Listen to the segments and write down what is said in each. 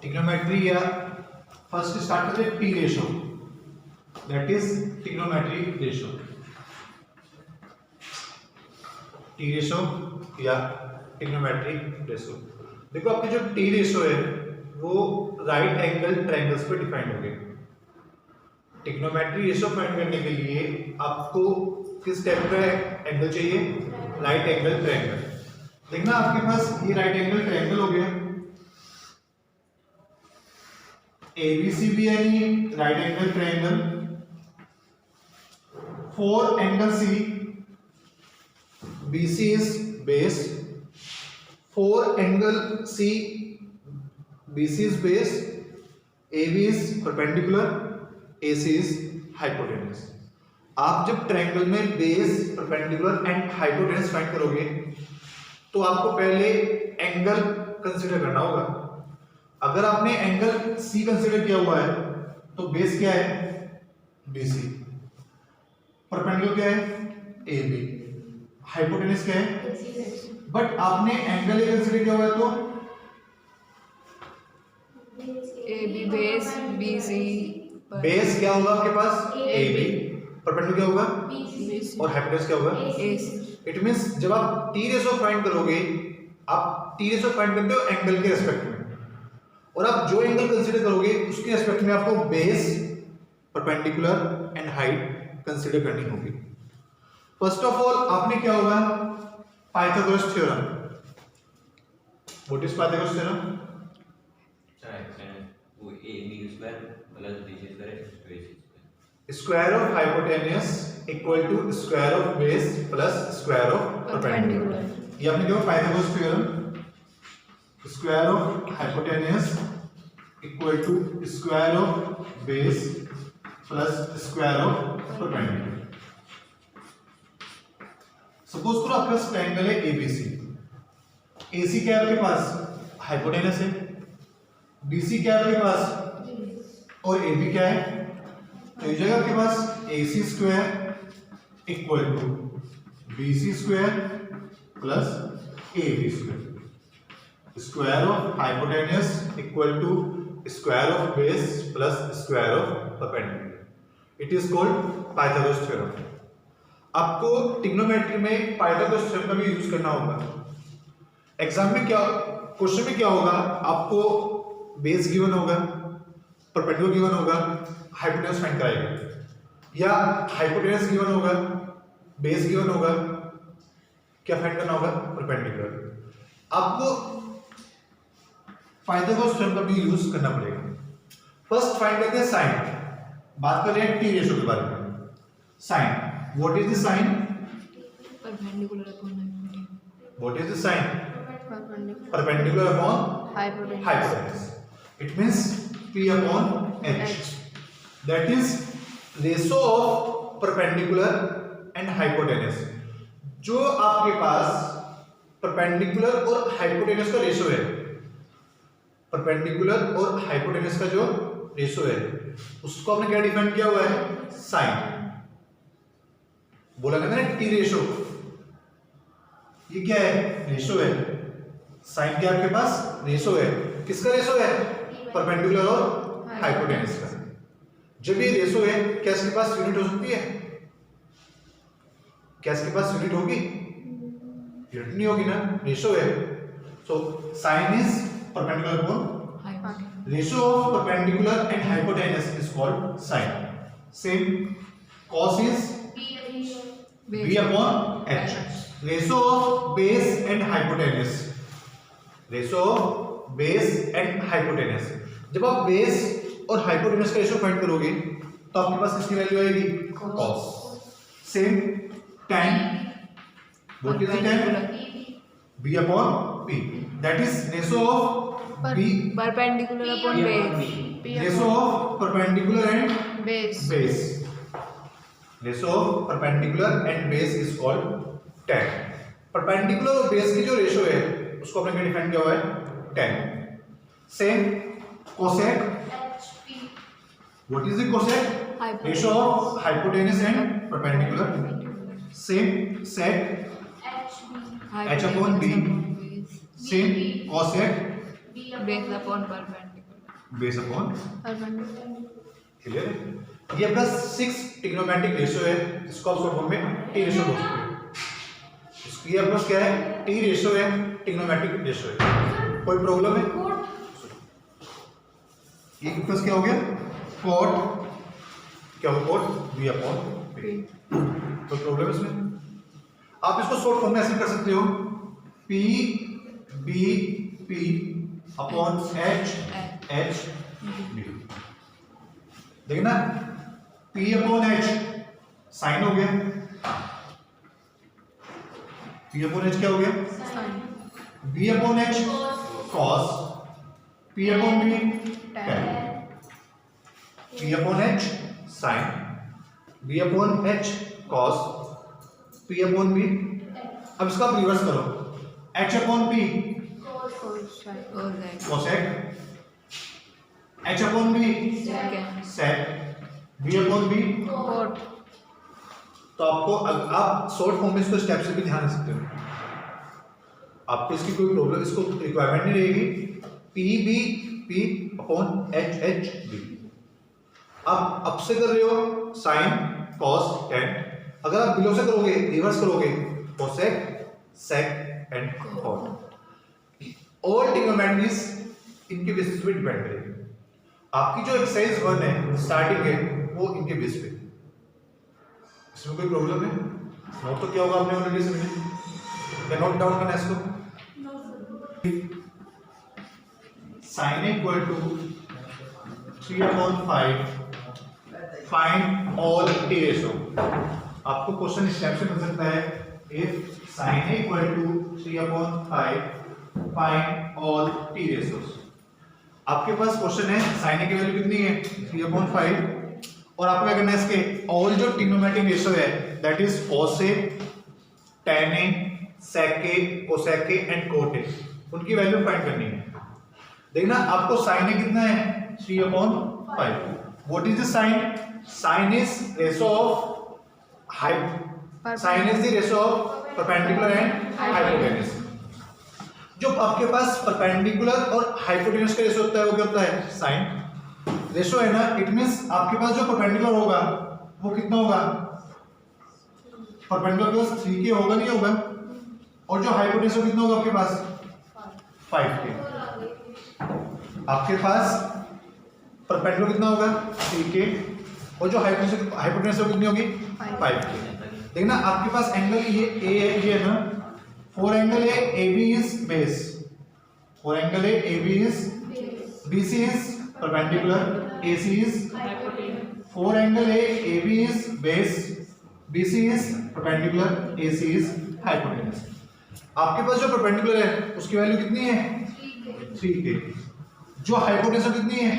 Trigonometry या first start करते हैं T ratio, that is trigonometry ratio. T ratio या ट्रिग्नोमेट्री रेशो, देखो आपकी जो टी रेशो है वो राइट एंगल ट्रायंगल्स पे डिफाइंड हो गई। ट्रिग्नोमेट्री रेशो फाइंड करने के लिए आपको किस टाइप का एंगल चाहिए? Right angle triangle. देखना आपके पास ये राइट एंगल ट्रायंगल हो गया, एबीसी भी है ये right angle triangle, for angle C, BC is base, for angle C, BC is base, AB is perpendicular, AC is hypotenuse। आप जब ट्रायंगल में base, perpendicular and hypotenuse find करोगे तो आपको पहले एंगल कंसीडर करना होगा। अगर आपने एंगल C कंसीडर किया हुआ है तो बेस क्या है? BC, परपेंडिकुलर क्या है? AB, हाइपोटेन्यूज क्या है? बट आपने एंगल A कंसीडर किया हुआ है तो AB बेस, BC बेस क्या होगा आपके पास? AB, परपेंडिकुलर क्या होगा? BC और हाइपोटेन्यूज क्या होगा? AC। इट मींस जब आप टी रेशो फाइंड करोगे, आप टी रेशो फाइंड करते हो एंगल के रेस्पेक्ट में, और आप जो एंगल कंसीडर करोगे उसके रेस्पेक्ट में आपको base, perpendicular and height consider करनी होगी। फर्स्ट ऑफ ऑल आपने क्या होगा? Pythagoras theorem. What is Pythagoras theorem? Square of hypotenuse equal to square of base plus square of perpendicular. ये आपने क्या? Pythagoras theorem. Square of hypotenuse equal to square of base plus square of perpendicular. Suppose करो आपके पास triangle है ABC, AC क्या है आपके पास? हाइपोटेन्यूज है, बीसी क्या है आपके पास, और एबी क्या है? तो ये जगह आपके पास AC square equal to BC square plus AB square, square of hypotenuse equal to square of base plus square of perpendicular. It is called Pythagoras theorem. आपको ट्रिग्नोमेट्री में पाइथागोरस थ्योरम का भी यूज करना होगा। एग्जाम में क्या, question में क्या होगा? आपको बेस गिवन होगा, परपेंडिकुलर गिवन होगा, हाइपोटेन्यूज फाइंड कराएगा, या हाइपोटेन्यूज गिवन होगा, बेस गिवन होगा, क्या फाइंड करना होगा? परपेंडिकुलर। आपको पाइथागोरस थ्योरम का भी यूज करना पड़ेगा। फर्स्ट फाइंड करते हैं साइन। बात कर रहे हैं टी रेशो के बारे में। Sine, what is the sine? Perpendicular upon hypotenuse. What is the sine? Perpendicular upon hypotenuse. It means P upon H. That is ratio of perpendicular and hypotenuse। जो आपके पास परपेंडिकुलर और हाइपोटेन्यूज का ratio है, perpendicular और hypotenuse का जो ratio है उसको आपने क्या डिफाइन किया हुआ है? साइन। बोला कहते हैं टी रेशो, ये क्या है? रेशो है। साइन क्या आपके पास? रेशो है। किसका रेशो है? परपेंडिकुलर और हाइपोटेन्यूज का। जब ये रेशो है क्या इसके पास यूनिट हो सकती है? क्या इसके पास यूनिट होगी? यूनिट नहीं होगी ना, रेशो है। So sine is perpendicular upon, ratio of perpendicular and hypotenuse is called sine. Same cos is B upon H। Ratio of base and hypotenuse, ratio of base and hypotenuse. जब आप base और hypotenuse का ratio find करोगे तो आपके पास किसकी value आएगी? cos। Same tan, what is the tan? B upon P, that is ratio of B, perpendicular upon base, ratio of perpendicular and base. Ratio of perpendicular and base is called tan। Perpendicular और base की जो ratio है उसको आपने क्या define किया हुआ है? tan। Same cosec, what is the cosec? Ratio of hypotenuse and perpendicular. Same sec, H upon B, same cosec, base upon perpendicular. Base upon perpendicular. Clear है। ये अपना 6 ट्रिग्नोमेट्रिक रेशियो है, इसको आप शॉर्ट फॉर्म में टी रेशियो बोल सकते हैं। ये अपना क्या है, टी रेशियो है, ट्रिग्नोमेट्रिक रेशियो है। कोई प्रॉब्लम है? ये प्लस क्या हो गया, कॉट क्या होगा, कॉट बी अपॉन पी। कोई प्रॉब्लम इसमें? आप इसको शॉर्ट फॉर्म में ऐसे कर सकते हो, P B P upon H H B. देखिए ना, P अपॉन एच साइन हो गया, P अपॉन एच क्या हो गया, sine. B upon H cos, P upon B tan, P upon H sine, B upon H cos, P upon B. अब इसका आप रिवर्स करो, H upon P cosec, H upon B sec, B upon B cot. तो आपको आप short form में इसको step से भी ध्यान रख सकते हो, आपको इसकी कोई प्रॉब्लम, इसको रिक्वायरमेंट नहीं रहेगी। P B P upon H H B. अब से कर रहे हो साइन कॉस टेन, अगर आप बिलो से करोगे, रिवर्स करोगे, cosec sec and cot. All trigonometries इनके बेसिस पे डिपेंड करेगी। आपकी जो एक्सरसाइज 1 है स्टार्टिंग है वो इनके बेस पे, इसमें कोई प्रॉब्लम है? नोट तो क्या होगा आपने ऑलरेडी समझे, क्या नोट डाउन करना है इसको। sin equal to 3/5 find all T ratio. आपको क्वेश्चन इस टाइप से बन सकता है, if sin equal to 3/5 find all T ratios. आपके पास क्वेश्चन है sin की वैल्यू कितनी है 3/5, और आपको क्या करना है, इसके ऑल जो ट्रिग्नोमेट्रिक रेशियो है that is cos A, tan A, sec A, cosec A and cot A, उनकी वैल्यू फाइंड करनी है। देखना आपको sin A कितना है 3/5। What is the sine? Sine is ratio of sine is the ratio of perpendicular and hypotenuse. जो आपके पास परपेंडिकुलर और हाइपोटेन्यूज का रेशियो होता है वो क्या होता है, साइन रेशियो है ना। इट मींस आपके पास जो परपेंडिकुलर होगा वो कितना होगा, परपेंडिकुलर प्लस 3k होगा नहीं होगा, और जो हाइपोटेन्यूज कितना होगा आपके पास 5k। आपके पास परपेंडिकुलर कितना होगा 3k, और जो हाइपोटेन्यूज कितनी होगी 5k। देखना आपके पास एंगल ये a है, ये है ना, फोर एंगल है AB is base, four angle है AB is BC is perpendicular, AC is four angle है AB is base, BC is perpendicular, AC is hypotenuse। आपके पास जो परपेंडिकुलर है उसकी वैल्यू कितनी है 3k, जो हाइपोटेन्यूज कितनी है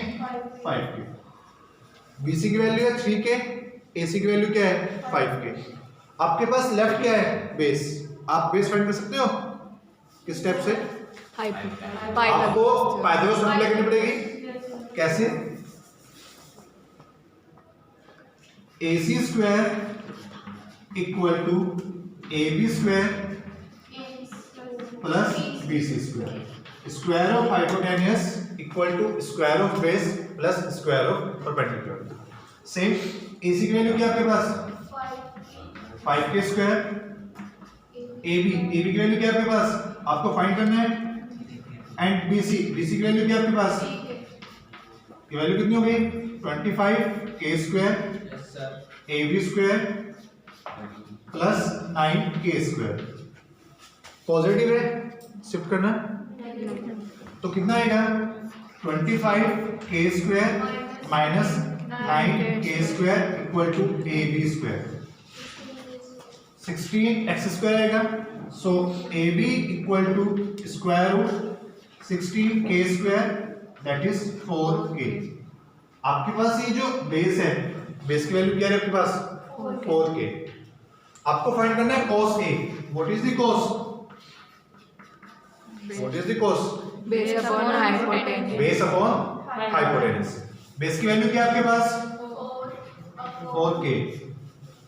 5k। BC की वैल्यू है 3k, AC की वैल्यू क्या है 5k। आपके पास लेफ्ट क्या है बेस, आप बेस फाइंड कर सकते हो किस स्टेप से, आपको पाइथागोरस फॉर्मूला करनी पड़ेगी। कैसे, AC square equal to AB square plus BC square, square of hypotenuse equal to square of base plus square of perpendicular. Same AC की वैल्यू क्या आपके पास 5k स्क्वायर, AB की वैल्यू क्या आपके पास, आपको फाइंड करना है, एंड BC की वैल्यू क्या आपके पास, की वैल्यू कितनी हो गई 25k square AB square plus 9k square. Positive है शिफ्ट करना, तो कितना आएगा 25k square minus 9k square equal to AB square, 16x square आएगा। So AB equal to square root 16k square that is 4k। आपके पास ये जो base है, बेस की वैल्यू क्या है आपके पास 4k। आपको फाइंड करना है cos A। What is the cos, what is the cos, base upon hypotenuse. Base upon hypotenuse. Base की वैल्यू क्या है आपके पास 4k,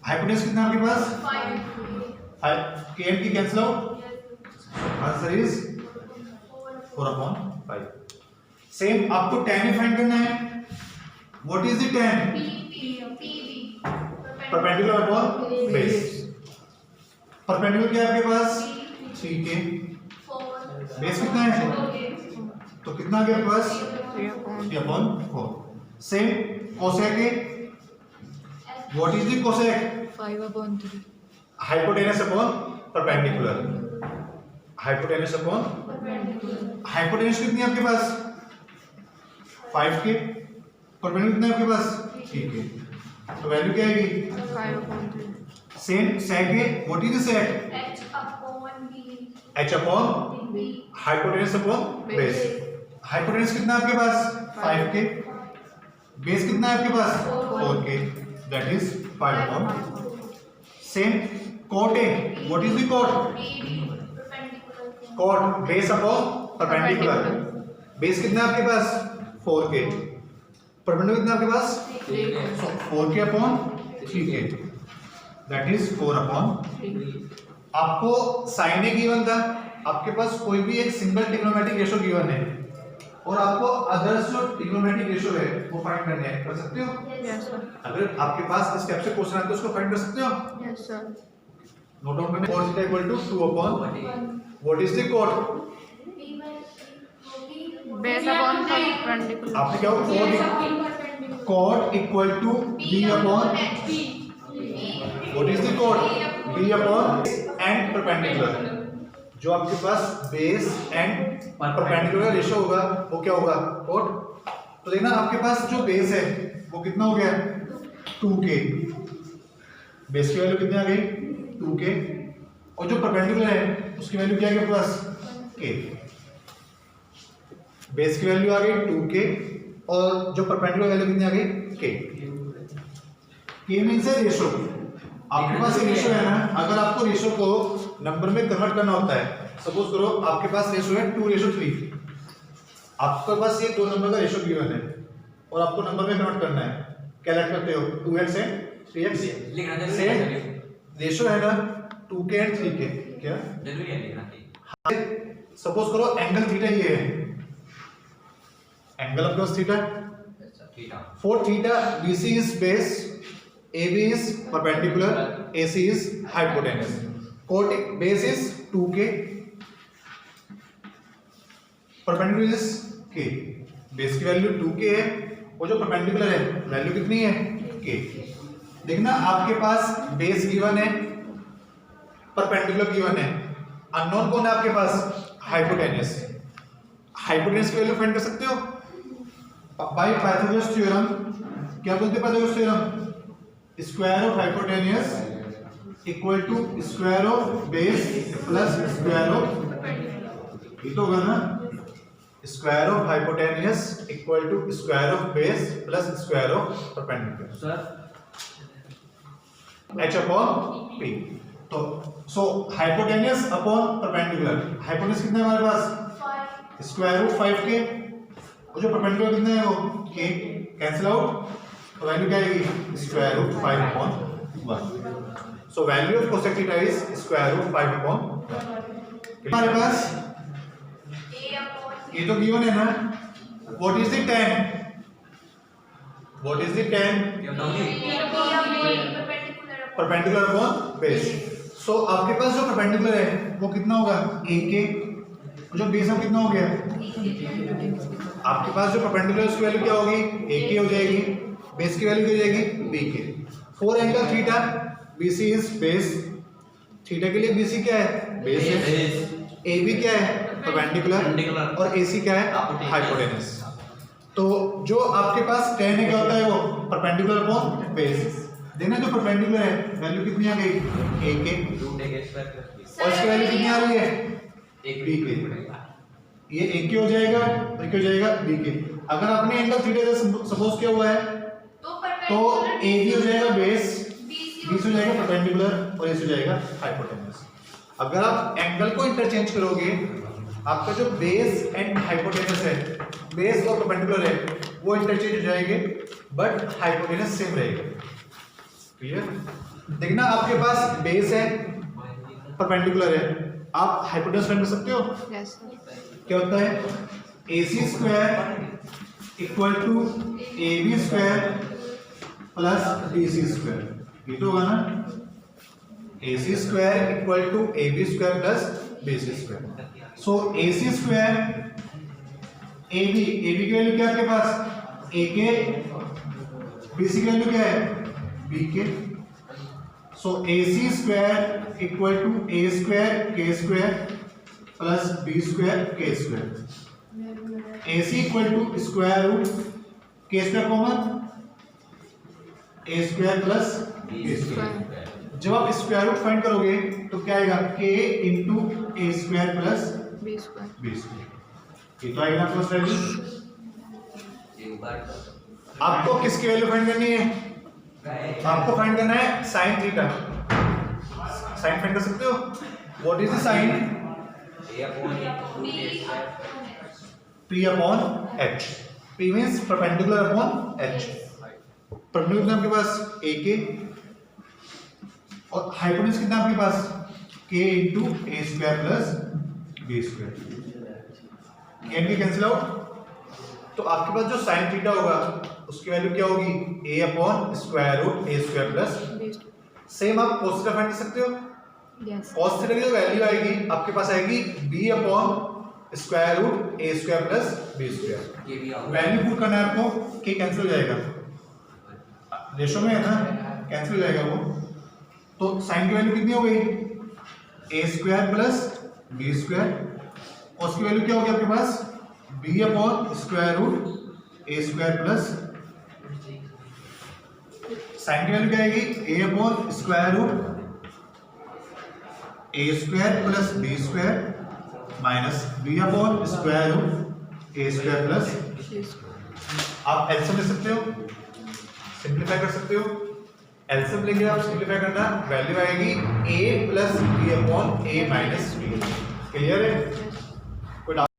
हाइपोटेन्यूज कितना आपके पास 5k एंड की cancel out, answer is 4/5। Same आपको tan ही फाइंड करना है। What is the tan? Perpendicular upon base. Perpendicular क्या है आपके पास? 3k। बेस कितना है? तो कितना आ गया आपके पास? 3/4। सेम कोसेक है। What is the cosec? 5/3। Hypotenuse upon perpendicular. Hypotenuse upon hypotenuse कितनी है आपके पास? 5k। परपेंडिकुलर कितना है आपके पास? 3k। तो वैल्यू क्या आएगी? 5/3। सेम सेक है। What is the sake? h upon hypotenuse upon base. Hypotenuse कितना है आपके पास? 5k। बेस कितना है आपके पास? 4k। That is 5/4। Same cot है। What is the cot? cot base upon perpendicular. Base कितना है आपके पास? 4k। परपेंडिकुलर कितना आपके पास? 4k upon 3k। That is 4/3। आपको साइन ए गिवन था, आपके पास कोई भी एक सिंगल ट्रिग्नोमेट्रिक रेशियो गिवन है और आपको अदर्स जो ट्रिग्नोमेट्रिक रेशियो है वो फाइंड करने हैं। कर सकते हो? Yes sir. अगर आपके पास इस टाइप से क्वेश्चन आता है तो उसको फाइंड कर सकते हो? Yes sir. नोट डाउन करना। cos θ equal to 2/1। What is the cot? Base upon perpendicular. आपने क्या होगा? cot equal to b upon what is the cot? b upon and perpendicular. जो आपके पास बेस एंड परपेंडिकुलर रेशियो होगा वो क्या होगा? cot। तो देखना आपके पास जो बेस है वो कितना हो गया? 2k। बेस की वैल्यू कितनी आ गई? 2k। और जो परपेंडिकुलर है उसकी वैल्यू क्या है आपके पास? k। बेस की वैल्यू आ गई 2k और जो परपेंडिकुलर वैल्यू कितनी आ गई? k। k मींस है रेशियो। आपके पास ये रेशियो है ना, अगर आपको रेशियो को नंबर में कन्वर्ट करना होता है, सपोज करो आपके पास रेशियो है 2:3। आपके पास ये दो नंबर का रेशियो गिवन है और आपको नंबर में कन्वर्ट करना है। क्या ऐड करते हो? 2x and 3x। Same ratio है ना 2k एंड 3k। क्या जरूरी है लिखना? सपोज करो एंगल थीटा ये है, angle of cos theta. For theta, BC is base, AB is perpendicular, AC is hypotenuse. Cot base is 2k, perpendicular is k. Base की वैल्यू 2k है और जो परपेंडिकुलर है वैल्यू कितनी है? k। देखना आपके पास बेस गिवन है, परपेंडिकुलर गिवन है, अननोन कौन है आपके पास? हाइपोटेनस। हाइपोटेनस की वैल्यू फाइंड कर सकते हो बाय पाइथागोरस थ्योरम। क्या बोलते हैं पाइथागोरस theorem? Square of hypotenuse equal to square of base plus square of, ये तो होगा ना, square of hypotenuse equal to square of base plus square of perpendicular. Sir h upon p। तो so hypotenuse upon perpendicular. Hypotenuse कितना है हमारे पास? Square root 5k और जो परपेंडिकुलर कितना है वो k। कैंसिल आउट तो वैल्यू क्या आएगी? Square root 5/1। So value of cosec theta is square root 5/1। हमारे पास ये तो गिवन है ना। What is the tan? What is the tan? Perpendicular upon base. So आपके पास जो परपेंडिकुलर है वो कितना होगा? ak। जो बेस है कितना हो गया? आपके पास जो परपेंडिकुलर उसकी वैल्यू क्या होगी? ak हो जाएगी। बेस की वैल्यू क्या हो जाएगी? bk। For angle theta bc is base. Theta के लिए bc क्या है? बेस है। ab क्या है? परपेंडिकुलर। और ac क्या है? हाइपोटेनस। तो जो आपके पास tan है क्या होता है? वो परपेंडिकुलर अपॉन बेस। देखना जो परपेंडिकुलर है वैल्यू कितनी आ गई? ak। और इसकी वैल्यू कितनी आ रही है? bk। ये ak हो जाएगा और क्या हो जाएगा? bk। अगर आपने एंगल थीटा से सपोज किया हुआ है तो ab हो जाएगा बेस, bc हो जाएगा परपेंडिकुलर और ac हो जाएगा हाइपोटेनस। अगर आप एंगल को इंटरचेंज करोगे, आपका जो बेस एंड हाइपोटेनस है, बेस और परपेंडिकुलर है, वो इंटरचेंज हो जाएंगे बट हाइपोटेनस सेम रहेगा। क्लियर? देखना आपके पास बेस है, परपेंडिकुलर है, आप हाइपोटेनस फाइंड कर सकते हो। Yes sir. क्या होता है? AC square equal to AB square plus BC square, ये तो होगा ना। AC square equal to AB square plus BC square. So AC square AB की वैल्यू क्या है आपके पास, AK, BC की वैल्यू क्या है, BK। So AC square equal to A square K square plus B square K square. AC equal to square root K square common, A square plus B square. जब आप square root find करोगे तो क्या आएगा, K into A square plus B square. B square, ये तो आएगा आपके पास वैल्यू। आपको किसकी वैल्यू फाइंड करनी है, आपको फाइंड करना है साइन थीटा। साइन फाइंड कर सकते हो, what is the sine, P upon H। P means perpendicular upon H। Perpendicular आपके पास AK और हाइपोटेन्यूज कितना आपके पास, K into A square plus B square. Can be cancel out, तो आपके पास जो साइन थीटा होगा उसकी वैल्यू क्या होगी, A upon square root A square plus. B square. Same आप cos थीटा फाइंड कर सकते हो। यस। cos थीटा की जो वैल्यू आएगी आपके पास आएगी B upon square root A square plus B square. Value put करना है आपको, K कैंसिल हो जाएगा, रेशो में है ना, कैंसिल हो जाएगा वो। तो साइन की वैल्यू कितनी हो गई, A square plus B square. cos की वैल्यू क्या होगी आपके पास, B upon square root A square plus, sine की वैल्यू क्या आएगी, A upon square root A square plus B square minus B upon square root A square plus. C square. आप LCM ले सकते हो, सिंप्लीफाई कर सकते हो। एलसीएम लेके आप सिंप्लीफाई करना, वैल्यू आएगी A plus B upon A minus B। Clear है।